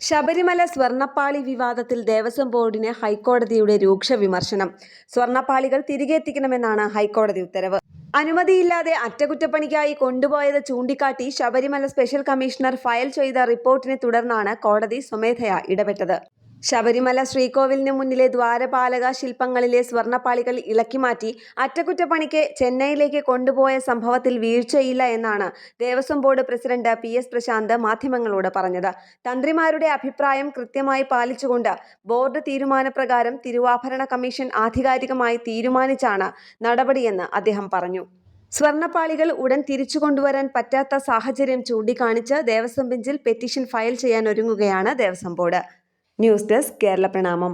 ശബരിമല സ്വർണ്ണപ്പാളി വിവാദത്തിൽ ദേവസ്വം ബോർഡിന് ഹൈക്കോടതിയുടെ രൂക്ഷ വിമർശനം. സ്വർണ്ണപ്പാളികൾ തിരികെ എത്തിക്കണമെന്നാണ് ഹൈക്കോടതി ഉത്തരവ്. അനുമതിയില്ലാതെ അറ്റകുറ്റപ്പണിക്കായി കൊണ്ടുപോയത് ചൂണ്ടിക്കാട്ടി ശബരിമല സ്പെഷ്യൽ കമ്മീഷണർ ഫയൽ ചെയ്ത റിപ്പോർട്ടിനെ തുടർന്നാണ് കോടതി സ്വമേധയാ ഇടപെട്ടത്. ശബരിമല ശ്രീകോവിലിന് മുന്നിലെ ദ്വാരപാലക ശില്പങ്ങളിലെ സ്വർണ്ണപ്പാളികൾ ഇളക്കിമാറ്റി അറ്റകുറ്റപ്പണിക്ക് ചെന്നൈയിലേക്ക് കൊണ്ടുപോയ സംഭവത്തിൽ വീഴ്ചയില്ല എന്നാണ് Devaswom board president PS Prashanth മാധ്യമങ്ങളോട് പറഞ്ഞത്. തന്ത്രിമാരുടെ അഭിപ്രായം കൃത്യമായി പാലിച്ചുകൊണ്ട് ബോർഡ് തീരുമാനപ്രകാരം തിരുവാഭരണ കമ്മീഷൻ ആധികാരികമായി തീരുമാനിച്ചാണ് നടപടിയെന്ന് അദ്ദേഹം പറഞ്ഞു. സ്വർണ്ണപ്പാളികൾ ഉടൻ തിരിച്ചു കൊണ്ടുവരാൻ പറ്റാത്ത സാഹചര്യം ചൂണ്ടിക്കാണിച്ച് ദേവസ്വം ബെഞ്ചിൽ പെറ്റീഷൻ ഫയൽ ചെയ്യാൻ ഒരുങ്ങുകയാണ് Devaswom board. News desk Kerala പ്രണാമം.